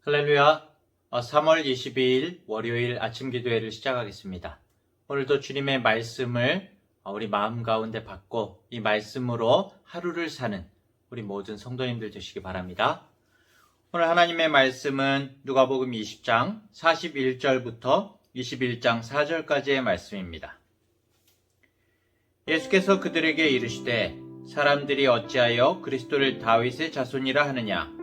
할렐루야. 3월 22일 월요일 아침 기도회를 시작하겠습니다. 오늘도 주님의 말씀을 우리 마음 가운데 받고 이 말씀으로 하루를 사는 우리 모든 성도님들 되시기 바랍니다. 오늘 하나님의 말씀은 누가복음 20장 41절부터 21장 4절까지의 말씀입니다. 예수께서 그들에게 이르시되 사람들이 어찌하여 그리스도를 다윗의 자손이라 하느냐.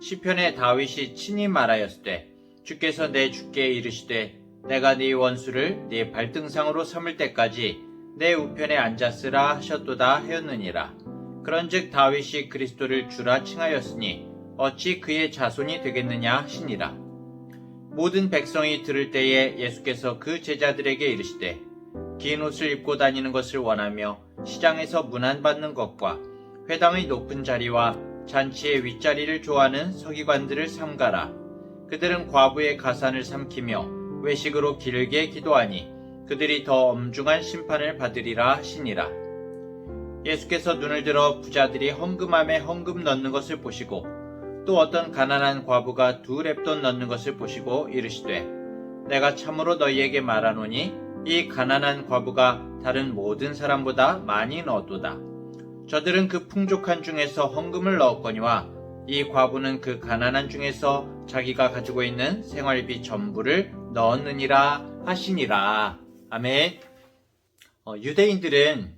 시편에 다윗이 친히 말하였으되 주께서 내 주께 이르시되 내가 네 원수를 네 발등상으로 삼을 때까지 내 우편에 앉았으라 하셨도다 하였느니라. 그런즉 다윗이 그리스도를 주라 칭하였으니 어찌 그의 자손이 되겠느냐 하시니라. 모든 백성이 들을 때에 예수께서 그 제자들에게 이르시되 긴 옷을 입고 다니는 것을 원하며 시장에서 문안받는 것과 회당의 높은 자리와 잔치의 윗자리를 좋아하는 서기관들을 삼가라. 그들은 과부의 가산을 삼키며 외식으로 길게 기도하니 그들이 더 엄중한 심판을 받으리라 하시니라. 예수께서 눈을 들어 부자들이 헌금함에 헌금 넣는 것을 보시고 또 어떤 가난한 과부가 2렙돈 넣는 것을 보시고 이르시되 내가 참으로 너희에게 말하노니 이 가난한 과부가 다른 모든 사람보다 많이 넣었도다. 저들은 그 풍족한 중에서 헌금을 넣었거니와 이 과부는 그 가난한 중에서 자기가 가지고 있는 생활비 전부를 넣었느니라 하시니라. 아멘. 유대인들은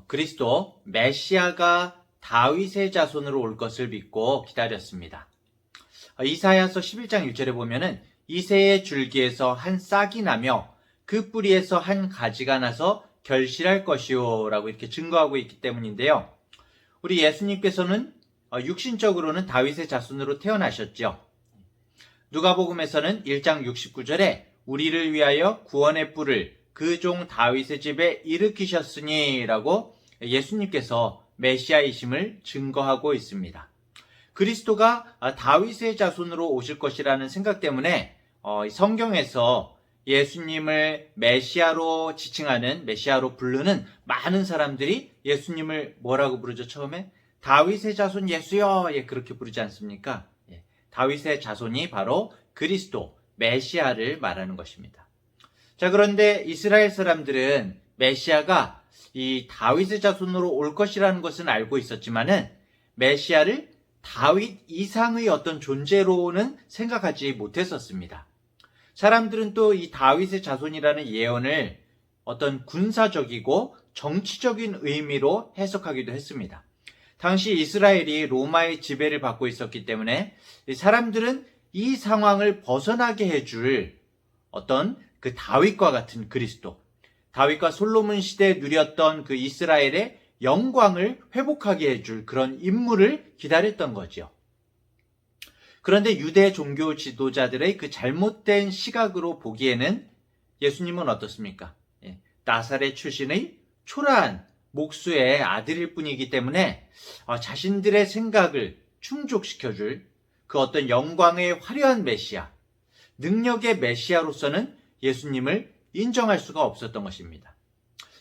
그리스도 메시아가 다윗의 자손으로 올 것을 믿고 기다렸습니다. 이사야서 11장 1절에 보면은 이새의 줄기에서 한 싹이 나며 그 뿌리에서 한 가지가 나서 결실할 것이요 라고 이렇게 증거하고 있기 때문인데요. 우리 예수님께서는 육신적으로는 다윗의 자손으로 태어나셨죠. 누가복음에서는 1장 69절에 우리를 위하여 구원의 뿔을 그 종 다윗의 집에 일으키셨으니 라고 예수님께서 메시아이심을 증거하고 있습니다. 그리스도가 다윗의 자손으로 오실 것이라는 생각 때문에 성경에서 예수님을 메시아로 지칭하는, 메시아로 부르는 많은 사람들이 예수님을 뭐라고 부르죠? 처음에 다윗의 자손 예수여, 그렇게 부르지 않습니까? 다윗의 자손이 바로 그리스도, 메시아를 말하는 것입니다. 자, 그런데 이스라엘 사람들은 메시아가 이 다윗의 자손으로 올 것이라는 것은 알고 있었지만은 메시아를 다윗 이상의 어떤 존재로는 생각하지 못했었습니다. 사람들은 또 이 다윗의 자손이라는 예언을 어떤 군사적이고 정치적인 의미로 해석하기도 했습니다. 당시 이스라엘이 로마의 지배를 받고 있었기 때문에 사람들은 이 상황을 벗어나게 해줄 어떤 그 다윗과 같은 그리스도, 다윗과 솔로몬 시대에 누렸던 그 이스라엘의 영광을 회복하게 해줄 그런 인물을 기다렸던 거죠. 그런데 유대 종교 지도자들의 그 잘못된 시각으로 보기에는 예수님은 어떻습니까? 나사렛 출신의 초라한 목수의 아들일 뿐이기 때문에 자신들의 생각을 충족시켜줄 그 어떤 영광의 화려한 메시아, 능력의 메시아로서는 예수님을 인정할 수가 없었던 것입니다.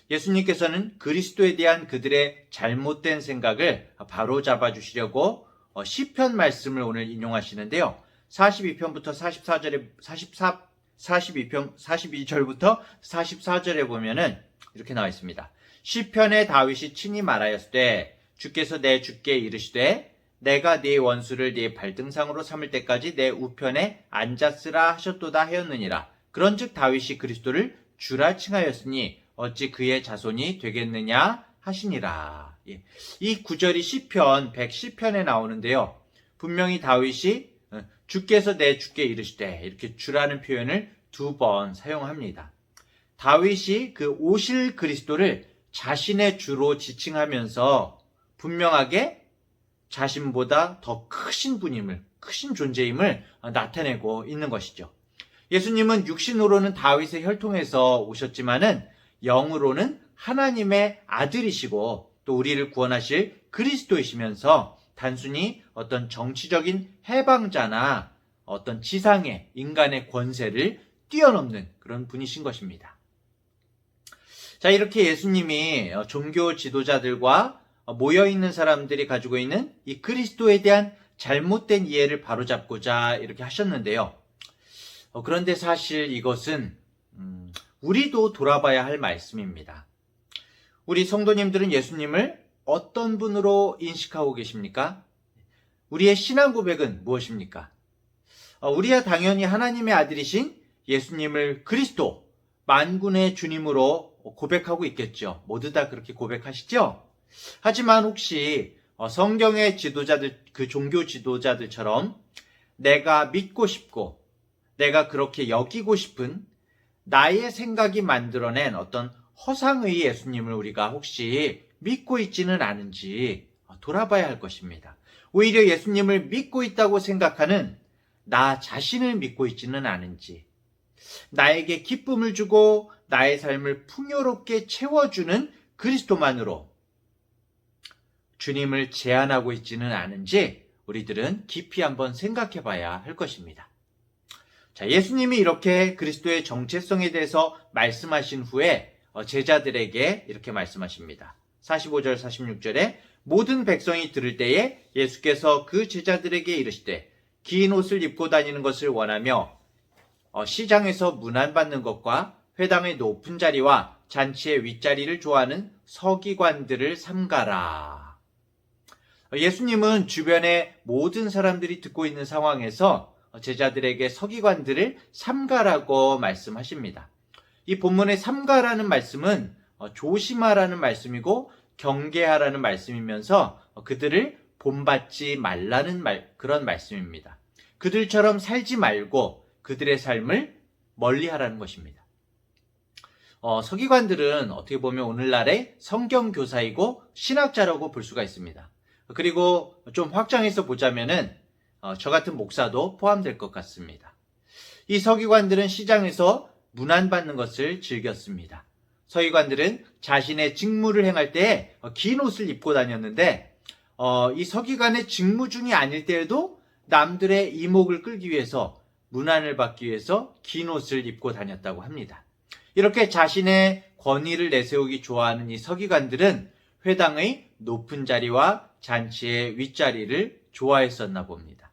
예수님께서는 그리스도에 대한 그들의 잘못된 생각을 바로잡아 주시려고 시편 말씀을 오늘 인용하시는데요. 42편부터 44절에 42절부터 44절에 보면은 이렇게 나와 있습니다. 시편에 다윗이 친히 말하였으되 주께서 내 주께 이르시되 내가 네 원수를 네 발등상으로 삼을 때까지 내 우편에 앉았으라 하셨도다 하였느니라. 그런즉 다윗이 그리스도를 주라 칭하였으니 어찌 그의 자손이 되겠느냐 하시니라. 이 구절이 시편 110편에 나오는데요. 분명히 다윗이 주께서 내 주께 이르시되 이렇게 주라는 표현을 2번 사용합니다. 다윗이 그 오실 그리스도를 자신의 주로 지칭하면서 분명하게 자신보다 더 크신 분임을, 크신 존재임을 나타내고 있는 것이죠. 예수님은 육신으로는 다윗의 혈통에서 오셨지만은 영으로는 하나님의 아들이시고 또 우리를 구원하실 그리스도이시면서 단순히 어떤 정치적인 해방자나 어떤 지상의 인간의 권세를 뛰어넘는 그런 분이신 것입니다. 자, 이렇게 예수님이 종교 지도자들과 모여있는 사람들이 가지고 있는 이 그리스도에 대한 잘못된 이해를 바로잡고자 이렇게 하셨는데요. 그런데 사실 이것은 우리도 돌아봐야 할 말씀입니다. 우리 성도님들은 예수님을 어떤 분으로 인식하고 계십니까? 우리의 신앙 고백은 무엇입니까? 우리야 당연히 하나님의 아들이신 예수님을 그리스도, 만군의 주님으로 고백하고 있겠죠. 모두 다 그렇게 고백하시죠? 하지만 혹시 성경의 지도자들, 그 종교 지도자들처럼 내가 믿고 싶고 내가 그렇게 여기고 싶은 나의 생각이 만들어낸 어떤 허상의 예수님을 우리가 혹시 믿고 있지는 않은지 돌아봐야 할 것입니다. 오히려 예수님을 믿고 있다고 생각하는 나 자신을 믿고 있지는 않은지, 나에게 기쁨을 주고 나의 삶을 풍요롭게 채워주는 그리스도만으로 주님을 제한하고 있지는 않은지 우리들은 깊이 한번 생각해 봐야 할 것입니다. 자, 예수님이 이렇게 그리스도의 정체성에 대해서 말씀하신 후에 제자들에게 이렇게 말씀하십니다. 45절 46절에 모든 백성이 들을 때에 예수께서 그 제자들에게 이르시되 긴 옷을 입고 다니는 것을 원하며 시장에서 문안받는 것과 회당의 높은 자리와 잔치의 윗자리를 좋아하는 서기관들을 삼가라. 예수님은 주변의 모든 사람들이 듣고 있는 상황에서 제자들에게 서기관들을 삼가라고 말씀하십니다. 이 본문의 삼가라는 말씀은 조심하라는 말씀이고 경계하라는 말씀이면서 그들을 본받지 말라는 그런 말씀입니다. 그들처럼 살지 말고 그들의 삶을 멀리하라는 것입니다. 서기관들은 어떻게 보면 오늘날의 성경교사이고 신학자라고 볼 수가 있습니다. 그리고 좀 확장해서 보자면은 저 같은 목사도 포함될 것 같습니다. 이 서기관들은 시장에서 문안받는 것을 즐겼습니다. 서기관들은 자신의 직무를 행할 때 긴 옷을 입고 다녔는데 이 서기관의 직무 중이 아닐 때에도 남들의 이목을 끌기 위해서 문안을 받기 위해서 긴 옷을 입고 다녔다고 합니다. 이렇게 자신의 권위를 내세우기 좋아하는 이 서기관들은 회당의 높은 자리와 잔치의 윗자리를 좋아했었나 봅니다.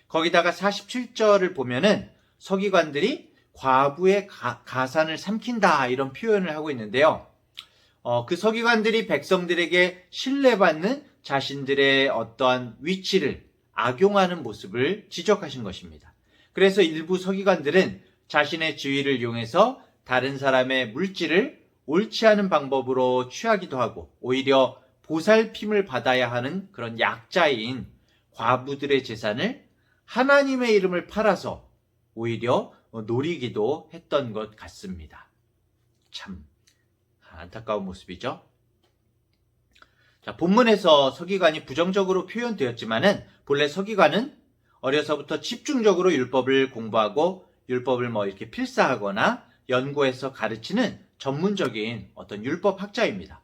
거기다가 47절을 보면은 서기관들이 과부의 가산을 삼킨다 이런 표현을 하고 있는데요. 그 서기관들이 백성들에게 신뢰받는 자신들의 어떠한 위치를 악용하는 모습을 지적하신 것입니다. 그래서 일부 서기관들은 자신의 지위를 이용해서 다른 사람의 물질을 옳지 않은 방법으로 취하기도 하고 오히려 보살핌을 받아야 하는 그런 약자인 과부들의 재산을 하나님의 이름을 팔아서 오히려 노리기도 했던 것 같습니다. 참 안타까운 모습이죠. 자, 본문에서 서기관이 부정적으로 표현되었지만은 본래 서기관은 어려서부터 집중적으로 율법을 공부하고 율법을 이렇게 필사하거나 연구해서 가르치는 전문적인 어떤 율법 학자입니다.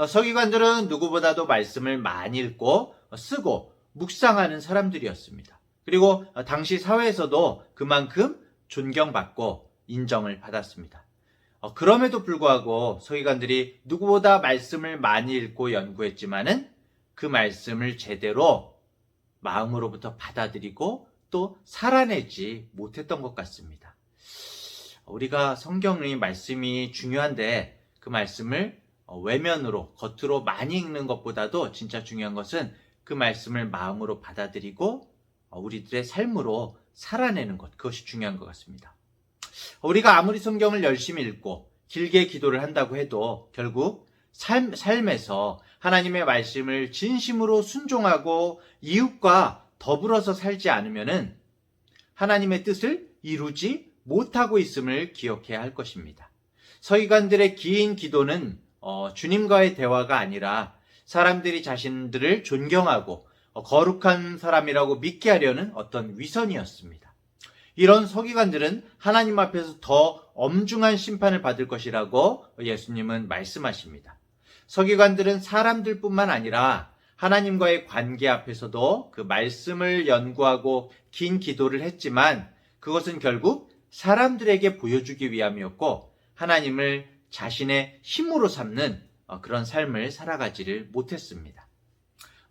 서기관들은 누구보다도 말씀을 많이 읽고 쓰고 묵상하는 사람들이었습니다. 그리고 당시 사회에서도 그만큼 존경받고 인정을 받았습니다. 그럼에도 불구하고 서기관들이 누구보다 말씀을 많이 읽고 연구했지만은 그 말씀을 제대로 마음으로부터 받아들이고 또 살아내지 못했던 것 같습니다. 우리가 성경의 말씀이 중요한데 그 말씀을 외면으로 겉으로 많이 읽는 것보다도 진짜 중요한 것은 그 말씀을 마음으로 받아들이고 우리들의 삶으로 살아내는 것, 그것이 중요한 것 같습니다. 우리가 아무리 성경을 열심히 읽고 길게 기도를 한다고 해도 결국 삶에서 하나님의 말씀을 진심으로 순종하고 이웃과 더불어서 살지 않으면은 하나님의 뜻을 이루지 못하고 있음을 기억해야 할 것입니다. 서기관들의 긴 기도는 주님과의 대화가 아니라 사람들이 자신들을 존경하고 거룩한 사람이라고 믿게 하려는 어떤 위선이었습니다. 이런 서기관들은 하나님 앞에서 더 엄중한 심판을 받을 것이라고 예수님은 말씀하십니다. 서기관들은 사람들뿐만 아니라 하나님과의 관계 앞에서도 그 말씀을 연구하고 긴 기도를 했지만 그것은 결국 사람들에게 보여주기 위함이었고 하나님을 자신의 힘으로 삼는 그런 삶을 살아가지를 못했습니다.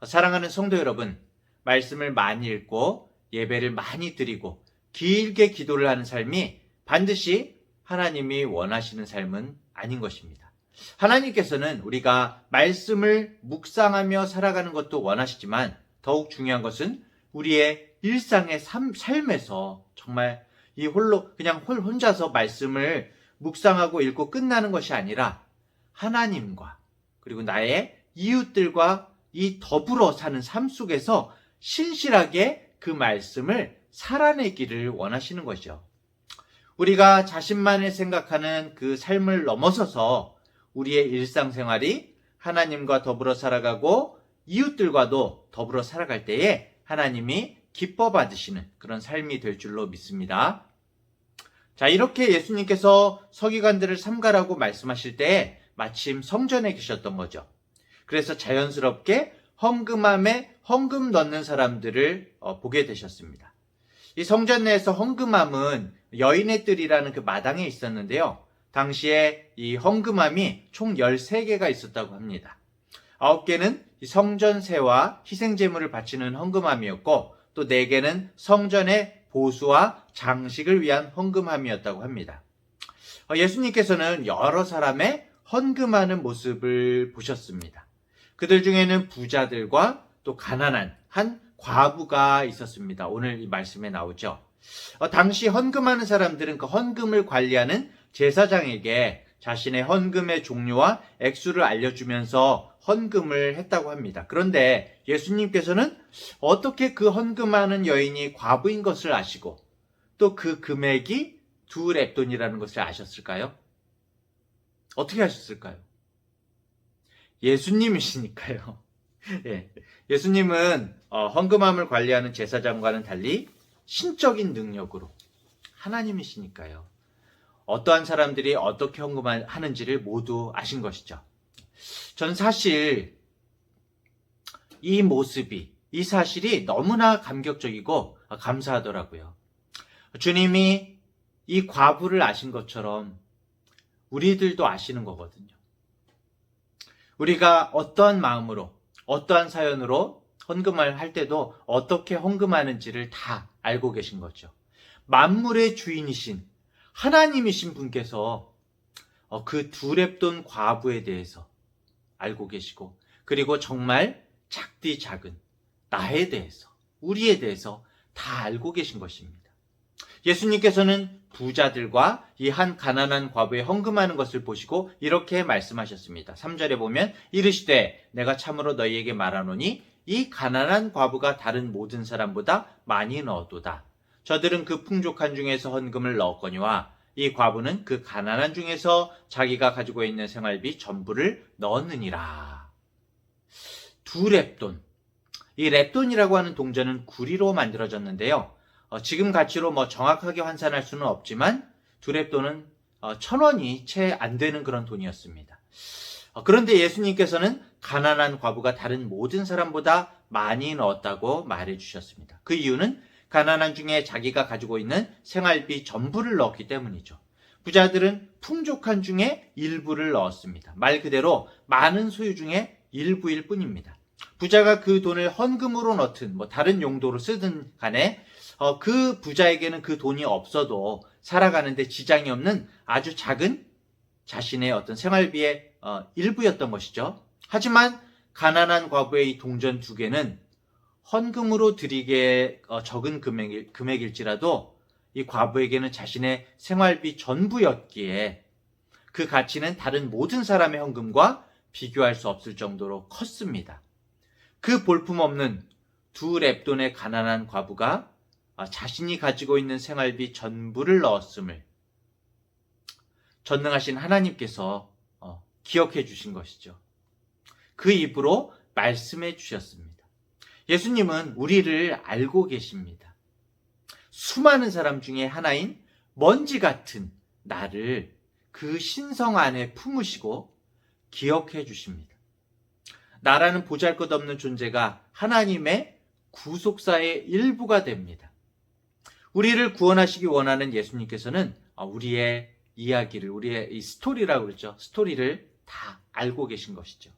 사랑하는 성도 여러분, 말씀을 많이 읽고 예배를 많이 드리고 길게 기도를 하는 삶이 반드시 하나님이 원하시는 삶은 아닌 것입니다. 하나님께서는 우리가 말씀을 묵상하며 살아가는 것도 원하시지만 더욱 중요한 것은 우리의 일상의 삶에서 정말 이 홀로 그냥 혼자서 말씀을 묵상하고 읽고 끝나는 것이 아니라 하나님과 그리고 나의 이웃들과 이 더불어 사는 삶 속에서 신실하게 그 말씀을 살아내기를 원하시는 거죠. 우리가 자신만을 생각하는 그 삶을 넘어서서 우리의 일상생활이 하나님과 더불어 살아가고 이웃들과도 더불어 살아갈 때에 하나님이 기뻐 받으시는 그런 삶이 될 줄로 믿습니다. 자, 이렇게 예수님께서 서기관들을 삼가라고 말씀하실 때 마침 성전에 계셨던 거죠. 그래서 자연스럽게 헌금함에 헌금 넣는 사람들을 보게 되셨습니다. 이 성전 내에서 헌금함은 여인의 뜰이라는 그 마당에 있었는데요. 당시에 이 헌금함이 총 13개가 있었다고 합니다. 9개는 성전세와 희생제물을 바치는 헌금함이었고 또 4개는 성전의 보수와 장식을 위한 헌금함이었다고 합니다. 예수님께서는 여러 사람의 헌금하는 모습을 보셨습니다. 그들 중에는 부자들과 또 가난한 한 과부가 있었습니다. 오늘 이 말씀에 나오죠. 당시 헌금하는 사람들은 그 헌금을 관리하는 제사장에게 자신의 헌금의 종류와 액수를 알려주면서 헌금을 했다고 합니다. 그런데 예수님께서는 어떻게 그 헌금하는 여인이 과부인 것을 아시고 또 그 금액이 2렙돈이라는 것을 아셨을까요? 어떻게 아셨을까요? 예수님이시니까요. 예, 예수님은 헌금함을 관리하는 제사장과는 달리 신적인 능력으로 하나님이시니까요. 어떠한 사람들이 어떻게 헌금하는지를 모두 아신 것이죠. 전 사실 이 모습이, 이 사실이 너무나 감격적이고 감사하더라고요. 주님이 이 과부를 아신 것처럼 우리들도 아시는 거거든요. 우리가 어떠한 마음으로, 어떠한 사연으로 헌금을 할 때도 어떻게 헌금하는지를 다 알고 계신 거죠. 만물의 주인이신 하나님이신 분께서 그 2렙돈 과부에 대해서 알고 계시고 그리고 정말 작디 작은 나에 대해서, 우리에 대해서 다 알고 계신 것입니다. 예수님께서는 부자들과 이 한 가난한 과부의 헌금하는 것을 보시고 이렇게 말씀하셨습니다. 3절에 보면 이르시되 내가 참으로 너희에게 말하노니 이 가난한 과부가 다른 모든 사람보다 많이 넣었도다. 저들은 그 풍족한 중에서 헌금을 넣었거니와 이 과부는 그 가난한 중에서 자기가 가지고 있는 생활비 전부를 넣었느니라. 2렙돈. 이 렙돈이라고 하는 동전은 구리로 만들어졌는데요. 지금 가치로 정확하게 환산할 수는 없지만 2렙돈은 1,000원이 채 안 되는 그런 돈이었습니다. 그런데 예수님께서는 가난한 과부가 다른 모든 사람보다 많이 넣었다고 말해 주셨습니다. 그 이유는 가난한 중에 자기가 가지고 있는 생활비 전부를 넣었기 때문이죠. 부자들은 풍족한 중에 일부를 넣었습니다. 말 그대로 많은 소유 중에 일부일 뿐입니다. 부자가 그 돈을 헌금으로 넣든 다른 용도로 쓰든 간에 그 부자에게는 그 돈이 없어도 살아가는데 지장이 없는 아주 작은 자신의 어떤 생활비의 일부였던 것이죠. 하지만 가난한 과부의 이 동전 2개는 헌금으로 드리기에 적은 금액일지라도 이 과부에게는 자신의 생활비 전부였기에 그 가치는 다른 모든 사람의 헌금과 비교할 수 없을 정도로 컸습니다. 그 볼품없는 2렙돈의 가난한 과부가 자신이 가지고 있는 생활비 전부를 넣었음을 전능하신 하나님께서 기억해 주신 것이죠. 그 입으로 말씀해 주셨습니다. 예수님은 우리를 알고 계십니다. 수많은 사람 중에 하나인 먼지 같은 나를 그 신성 안에 품으시고 기억해 주십니다. 나라는 보잘것없는 존재가 하나님의 구속사의 일부가 됩니다. 우리를 구원하시기 원하는 예수님께서는 우리의 이야기를, 우리의 이 스토리라고 그러죠. 스토리를 다 알고 계신 것이죠.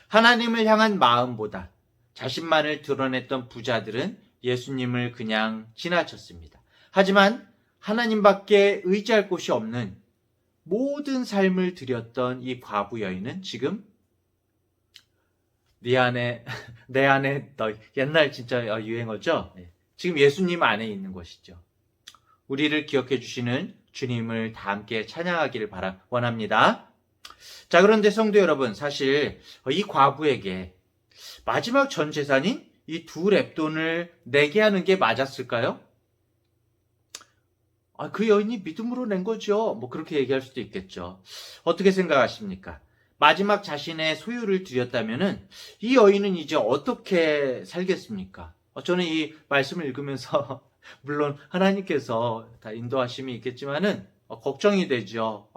하나님을 향한 마음보다 자신만을 드러냈던 부자들은 예수님을 그냥 지나쳤습니다. 하지만 하나님밖에 의지할 곳이 없는 모든 삶을 드렸던 이 과부 여인은 지금 내 안에 너, 옛날 진짜 유행어죠? 지금 예수님 안에 있는 것이죠. 우리를 기억해 주시는 주님을 다 함께 찬양하기를 원합니다. 자, 그런데 성도 여러분, 사실 이 과부에게 마지막 전 재산인 이 2렙돈을 내게 하는 게 맞았을까요? 그 여인이 믿음으로 낸 거죠. 그렇게 얘기할 수도 있겠죠. 어떻게 생각하십니까? 마지막 자신의 소유를 드렸다면은 이 여인은 이제 어떻게 살겠습니까? 저는 이 말씀을 읽으면서 물론 하나님께서 다 인도하심이 있겠지만은 걱정이 되죠.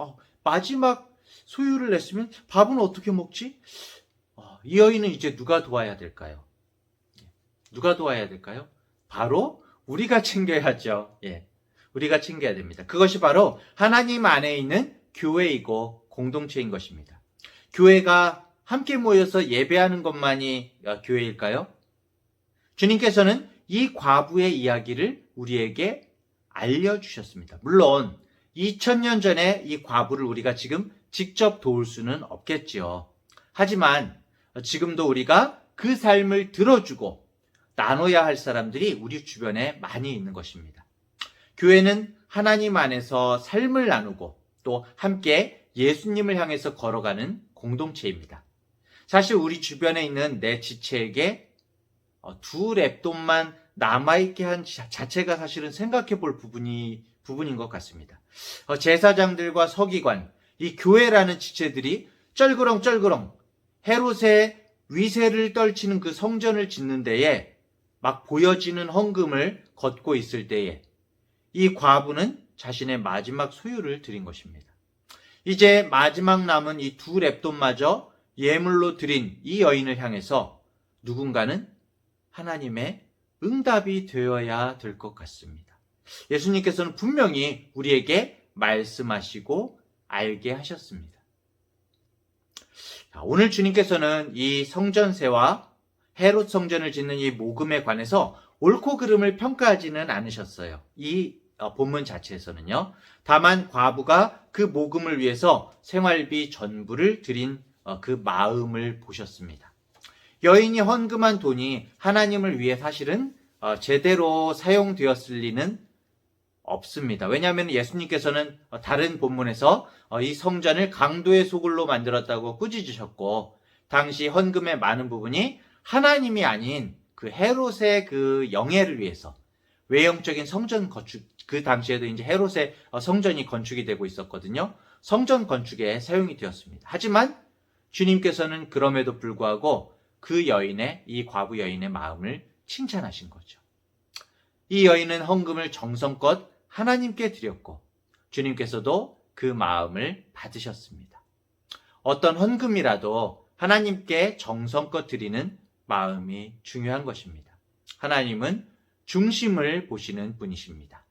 마지막 소유를 냈으면 밥은 어떻게 먹지? 이 여인은 이제 누가 도와야 될까요? 누가 도와야 될까요? 바로 우리가 챙겨야죠. 우리가 챙겨야 됩니다. 그것이 바로 하나님 안에 있는 교회이고 공동체인 것입니다. 교회가 함께 모여서 예배하는 것만이 교회일까요? 주님께서는 이 과부의 이야기를 우리에게 알려주셨습니다. 물론 2000년 전에 이 과부를 우리가 지금 직접 도울 수는 없겠지요. 하지만 지금도 우리가 그 삶을 들어주고 나눠야 할 사람들이 우리 주변에 많이 있는 것입니다. 교회는 하나님 안에서 삶을 나누고 또 함께 예수님을 향해서 걸어가는 공동체입니다. 사실 우리 주변에 있는 내 지체에게 2렙돈만 남아있게 한 자체가 사실은 생각해 볼 부분인 것 같습니다. 제사장들과 서기관, 이 교회라는 지체들이 쩔그렁 헤롯의 위세를 떨치는 그 성전을 짓는 데에 막 보여지는 헌금을 걷고 있을 때에 이 과부는 자신의 마지막 소유를 드린 것입니다. 이제 마지막 남은 이 2렙돈마저 예물로 드린 이 여인을 향해서 누군가는 하나님의 응답이 되어야 될 것 같습니다. 예수님께서는 분명히 우리에게 말씀하시고 알게 하셨습니다. 오늘 주님께서는 이 성전세와 헤롯 성전을 짓는 이 모금에 관해서 옳고 그름을 평가하지는 않으셨어요. 이 본문 자체에서는요. 다만 과부가 그 모금을 위해서 생활비 전부를 드린 그 마음을 보셨습니다. 여인이 헌금한 돈이 하나님을 위해 사실은 제대로 사용되었을 리는 없습니다. 왜냐하면 예수님께서는 다른 본문에서 이 성전을 강도의 소굴로 만들었다고 꾸짖으셨고 당시 헌금의 많은 부분이 하나님이 아닌 그 헤롯의 그 영예를 위해서 외형적인 성전 건축, 그 당시에도 이제 헤롯의 성전이 건축이 되고 있었거든요. 성전 건축에 사용이 되었습니다. 하지만 주님께서는 그럼에도 불구하고 그 여인의, 이 과부 여인의 마음을 칭찬하신 거죠. 이 여인은 헌금을 정성껏 하나님께 드렸고 주님께서도 그 마음을 받으셨습니다. 어떤 헌금이라도 하나님께 정성껏 드리는 마음이 중요한 것입니다. 하나님은 중심을 보시는 분이십니다.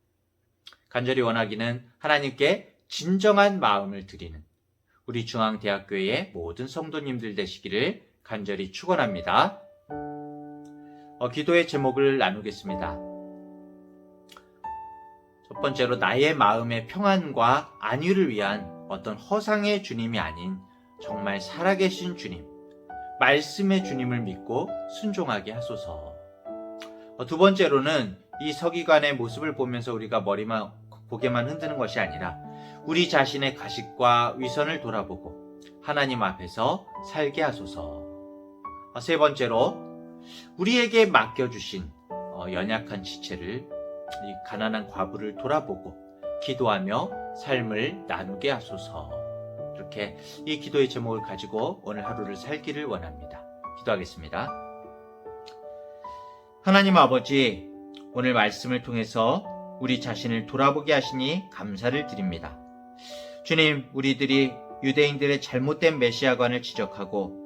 간절히 원하기는 하나님께 진정한 마음을 드리는 우리 중앙대학교의 모든 성도님들 되시기를 간절히 축원합니다. 기도의 제목을 나누겠습니다. 첫 번째로 나의 마음의 평안과 안위를 위한 어떤 허상의 주님이 아닌 정말 살아계신 주님, 말씀의 주님을 믿고 순종하게 하소서. 두 번째로는 이 서기관의 모습을 보면서 우리가 고개만 흔드는 것이 아니라 우리 자신의 가식과 위선을 돌아보고 하나님 앞에서 살게 하소서. 세 번째로 우리에게 맡겨주신 연약한 지체를 이 가난한 과부를 돌아보고 기도하며 삶을 나누게 하소서. 이렇게 이 기도의 제목을 가지고 오늘 하루를 살기를 원합니다. 기도하겠습니다. 하나님 아버지, 오늘 말씀을 통해서 우리 자신을 돌아보게 하시니 감사를 드립니다. 주님, 우리들이 유대인들의 잘못된 메시아관을 지적하고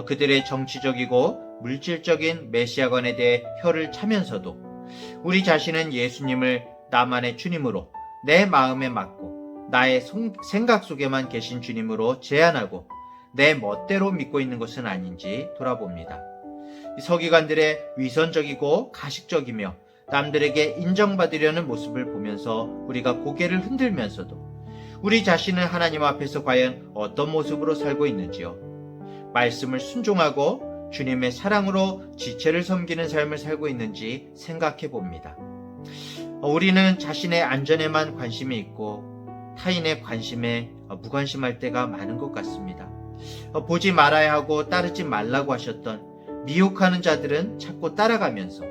그들의 정치적이고 물질적인 메시아관에 대해 혀를 차면서도 우리 자신은 예수님을 나만의 주님으로 내 마음에 맡고 나의 생각 속에만 계신 주님으로 제안하고 내 멋대로 믿고 있는 것은 아닌지 돌아봅니다. 이 서기관들의 위선적이고 가식적이며 남들에게 인정받으려는 모습을 보면서 우리가 고개를 흔들면서도 우리 자신은 하나님 앞에서 과연 어떤 모습으로 살고 있는지요? 말씀을 순종하고 주님의 사랑으로 지체를 섬기는 삶을 살고 있는지 생각해 봅니다. 우리는 자신의 안전에만 관심이 있고 타인의 관심에 무관심할 때가 많은 것 같습니다. 보지 말아야 하고 따르지 말라고 하셨던 미혹하는 자들은 자꾸 따라가면서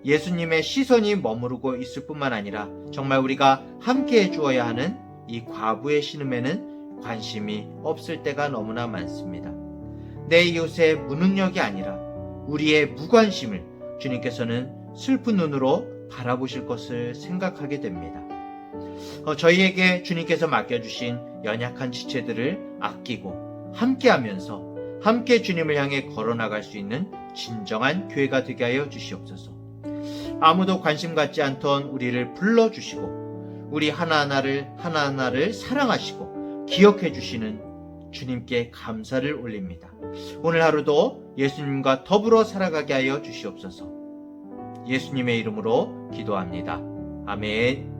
예수님의 시선이 머무르고 있을 뿐만 아니라 정말 우리가 함께 해주어야 하는 이 과부의 신음에는 관심이 없을 때가 너무나 많습니다. 내 이웃의 무능력이 아니라 우리의 무관심을 주님께서는 슬픈 눈으로 바라보실 것을 생각하게 됩니다. 저희에게 주님께서 맡겨주신 연약한 지체들을 아끼고 함께하면서 함께 주님을 향해 걸어나갈 수 있는 진정한 교회가 되게 하여 주시옵소서. 아무도 관심 갖지 않던 우리를 불러주시고 우리 하나하나를 사랑하시고 기억해 주시는 주님께 감사를 올립니다. 오늘 하루도 예수님과 더불어 살아가게 하여 주시옵소서. 예수님의 이름으로 기도합니다. 아멘.